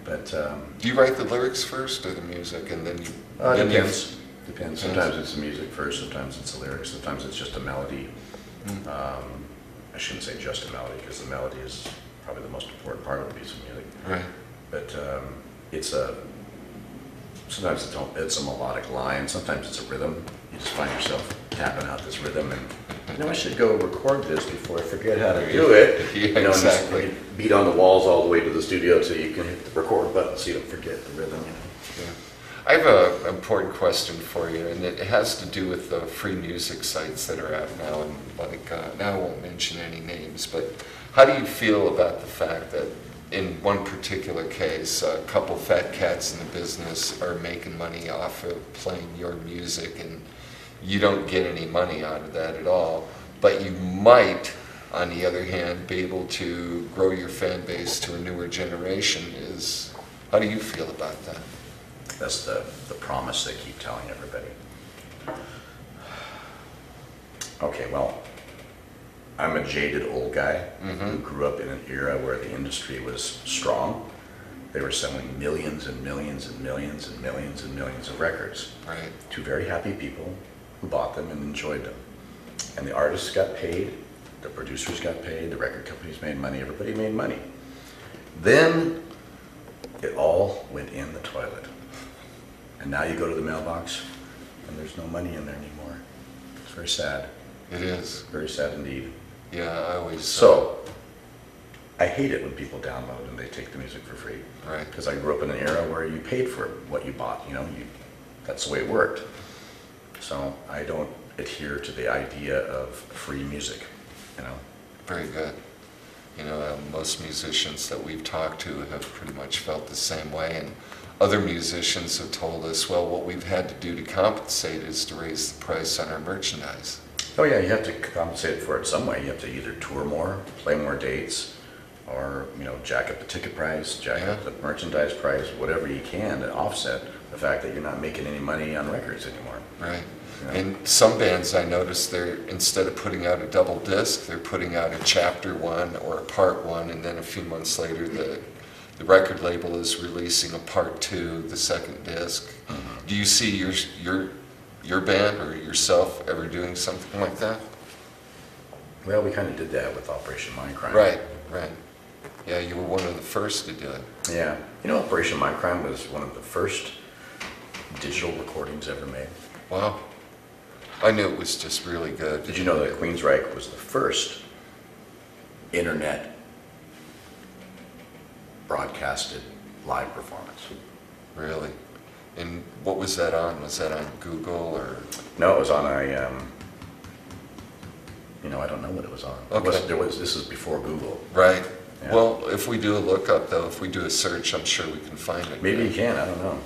But do you write the lyrics first or the music, and then you? Depends. Depends. Sometimes it's the music first. Sometimes it's the lyrics. Sometimes it's just a melody. I shouldn't say just a melody, because the melody is probably the most important part of a piece of music. Right. But sometimes it's a melodic line. Sometimes it's a rhythm. You just find yourself tapping out this rhythm, and I should go record this before I forget how to do it. Yeah, exactly. You beat on the walls all the way to the studio so you can hit the record button so you don't forget the rhythm. Yeah. I have an important question for you, and it has to do with the free music sites that are out now. And now I won't mention any names, but how do you feel about the fact that in one particular case, a couple fat cats in the business are making money off of playing your music, and you don't get any money out of that at all, but you might, on the other hand, be able to grow your fan base to a newer generation? How do you feel about that? That's the promise they keep telling everybody. Okay, well, I'm a jaded old guy who grew up in an era where the industry was strong. They were selling millions and millions and millions and millions and millions of records to very happy people who bought them and enjoyed them. And the artists got paid, the producers got paid, the record companies made money, everybody made money. Then it all went in the toilet. And now you go to the mailbox and there's no money in there anymore. It's very sad. It is. Very sad indeed. Yeah, I always... So, I hate it when people download and they take the music for free. Right. Because I grew up in an era where you paid for what you bought, that's the way it worked. So, I don't adhere to the idea of free music, Very good. Most musicians that we've talked to have pretty much felt the same way, and other musicians have told us, well, what we've had to do to compensate is to raise the price on our merchandise. Oh yeah, you have to compensate for it some way. You have to either tour more, play more dates, or jack up the ticket price, jack up the merchandise price, whatever you can to offset the fact that you're not making any money on records anymore. Right. And some bands, I noticed, instead of putting out a double disc, they're putting out a chapter 1 or a part 1, and then a few months later the record label is releasing a part 2, the second disc. Do you see your band or yourself ever doing something like that? Well, we kind of did that with Operation Mindcrime. Right. Yeah, you were one of the first to do it. Yeah. Operation Mindcrime was one of the first digital recordings ever made. Wow. I knew it was just really good. Did you know that Queensryche was the first internet broadcasted live performance? Really? And what was that on? Was that on Google or? No, it was on I don't know what it was on. Okay. This is before Google. Right. Yeah. Well, if we do a lookup though, if we do a search, I'm sure we can find it. Maybe you can, I don't know.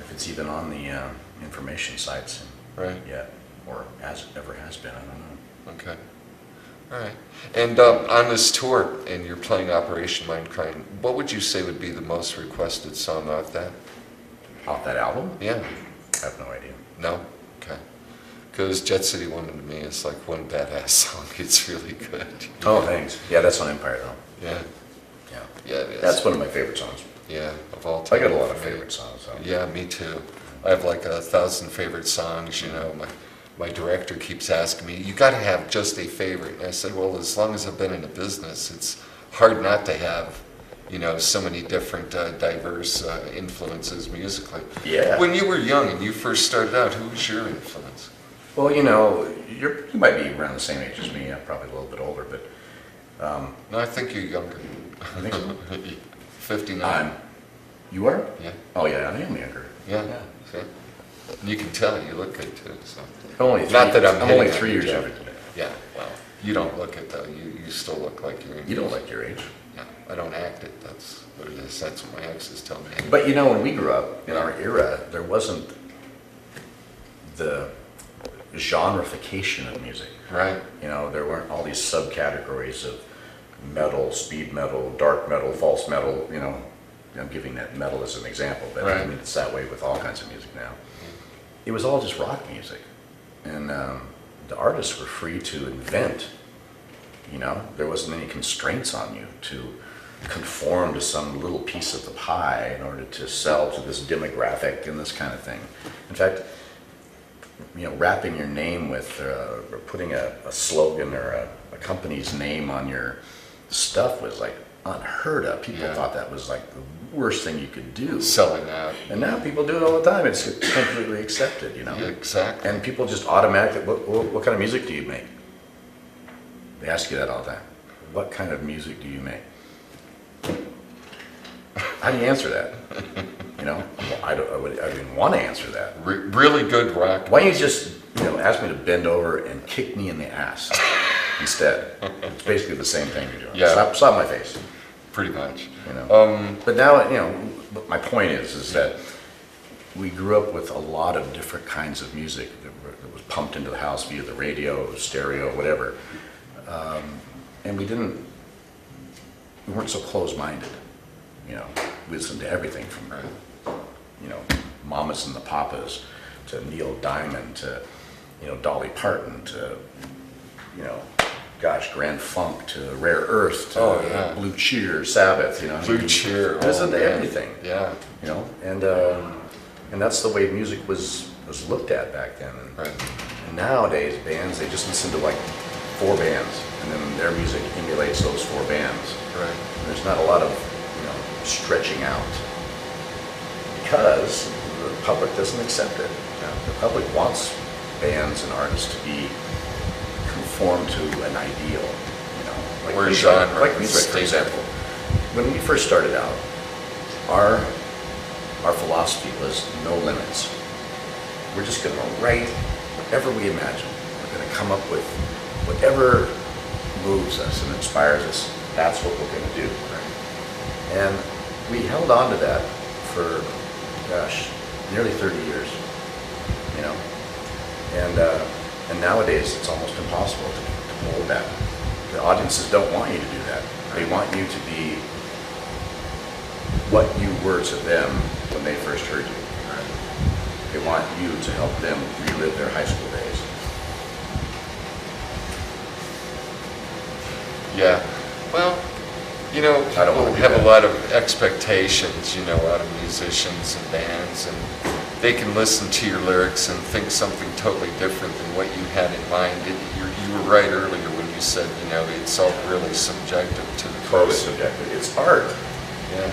If it's even on the information sites yet, or ever has been, I don't know. Okay. All right. And on this tour, and you're playing Operation Mindcrime, what would you say would be the most requested song off that? Off that album? Yeah. I have no idea. No? Okay. Because Jet City Woman to me is like one badass song. It's really good. Oh, thanks. Yeah, that's on Empire though. Yeah. Yeah, it is. That's one of my favorite songs. Yeah, of all time. I got a lot of favorite songs. So. Yeah, me too. I have like 1,000 favorite songs, My director keeps asking me, you got to have just a favorite. And I said, well, as long as I've been in the business, it's hard not to have, so many different diverse influences musically. Yeah. When you were young and you first started out, who was your influence? Well, you might be around the same age as me. I'm probably a little bit older, but... No, I think you're younger. I think so. 59. You are? Yeah. Oh, yeah, I am younger. Yeah. See? And you can tell you look good too. So. I'm only three years younger than you. Yeah, well, you don't look it though. You still look like you're in. You don't look your age. Yeah, I don't act it. That's what it is. That's what my exes tell me. But when we grew up, in our era, there wasn't the genreification of music. Right. There weren't all these subcategories of metal, speed metal, dark metal, false metal, I'm giving that metal as an example, but right. I mean, it's that way with all kinds of music now. It was all just rock music. And the artists were free to invent, there wasn't any constraints on you to conform to some little piece of the pie in order to sell to this demographic and this kind of thing. In fact, wrapping your name with, or putting a slogan or a company's name on your stuff was like unheard of. People thought that was like the worst thing you could do. Selling out. And now people do it all the time. It's completely accepted, Yeah, exactly. And people just automatically, what kind of music do you make? They ask you that all the time. What kind of music do you make? How do you answer that? Well, I didn't want to answer that. Really good rock. Why don't you just, ask me to bend over and kick me in the ass instead? It's basically the same thing you're doing. Yeah. Slap my face. Pretty much. But now, my point is that we grew up with a lot of different kinds of music that was pumped into the house via the radio, stereo, whatever. And we weren't so closed-minded. We listened to everything from, Mamas and the Papas to Neil Diamond to, Dolly Parton to, Grand Funk to Rare Earth to Blue Cheer, Sabbath, Blue Cheer. Listen to everything. Yeah. And that's the way music was looked at back then. Right. And nowadays, bands, they just listen to like 4 bands, and then their music emulates those 4 bands. Right. And there's not a lot of, stretching out because the public doesn't accept it. The public wants bands and artists to be conform to an ideal, Or music, genre. like music, for example. When we first started out, our philosophy was no limits. We're just going to write whatever we imagine. We're going to come up with whatever moves us and inspires us. That's what we're going to do. And we held on to that for, nearly 30 years, And nowadays it's almost impossible to hold that. The audiences don't want you to do that. They want you to be what you were to them when they first heard you. They want you to help them relive their high school days. Yeah. Well, people have a lot of expectations, out of musicians and bands, and they can listen to your lyrics and think something totally different than what you had in mind. You were right earlier when you said, it's all really subjective to the Totally person. subjective. It's art. Yeah.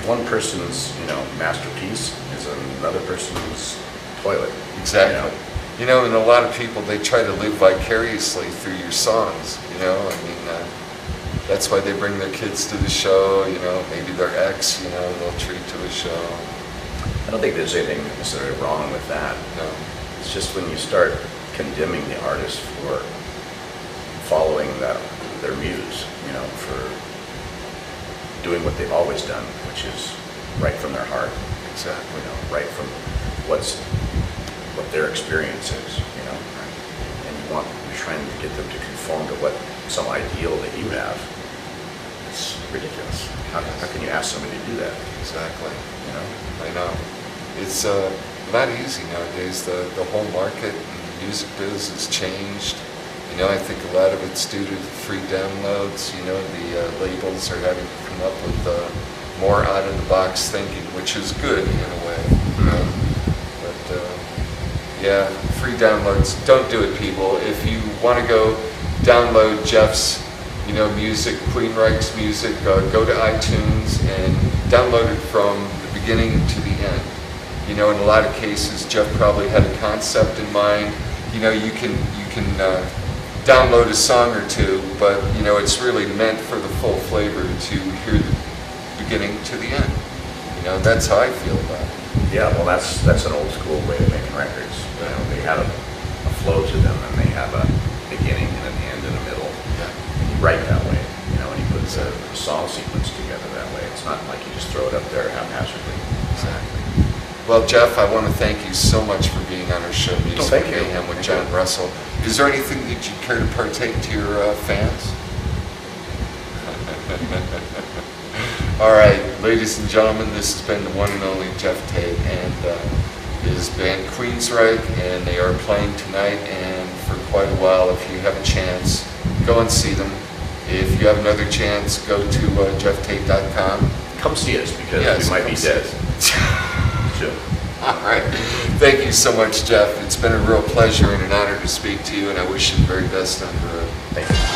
One person's, masterpiece is another person's toilet. Exactly. And a lot of people, they try to live vicariously through your songs, that's why they bring their kids to the show, maybe their ex, they'll treat to the show. I don't think there's anything necessarily wrong with that. No. It's just when you start condemning the artist for following their muse, for doing what they've always done, which is right from their heart. Exactly. Right from what their experience is, and you're trying to get them to conform to what some ideal that you have. It's ridiculous. How can you ask somebody to do that? Exactly. I know. It's not easy nowadays. The whole market and the music biz has changed. I think a lot of it's due to the free downloads. The labels are having to come up with more out-of-the-box thinking, which is good in a way. But yeah, free downloads. Don't do it, people. If you want to go download Geoff's, music, Queenreich's music, go to iTunes and download it from the beginning to the end. In a lot of cases, Geoff probably had a concept in mind. You can download a song or two, but it's really meant for the full flavor to hear the beginning to the end. That's how I feel about it. Yeah, well, that's an old school way of making records. They have a flow to them, and they have a beginning and an end and a middle. Yeah. And you write that way, and you put a song sequence together that way. It's not like you just throw it up there haphazardly. Exactly. Well, Geoff, I want to thank you so much for being on our show, Music thank you. Mayhem with Jon Russell. Is there anything that you'd care to partake to your fans? All right, ladies and gentlemen, this has been the one and only Geoff Tate and his band Queensryche, and they are playing tonight and for quite a while. If you have a chance, go and see them. If you have another chance, go to geofftate.com. Come see us because Yes, we might come be see dead us. soon. All right. Thank you so much, Geoff. It's been a real pleasure and an honor to speak to you, and I wish you the very best on the road. Thank you.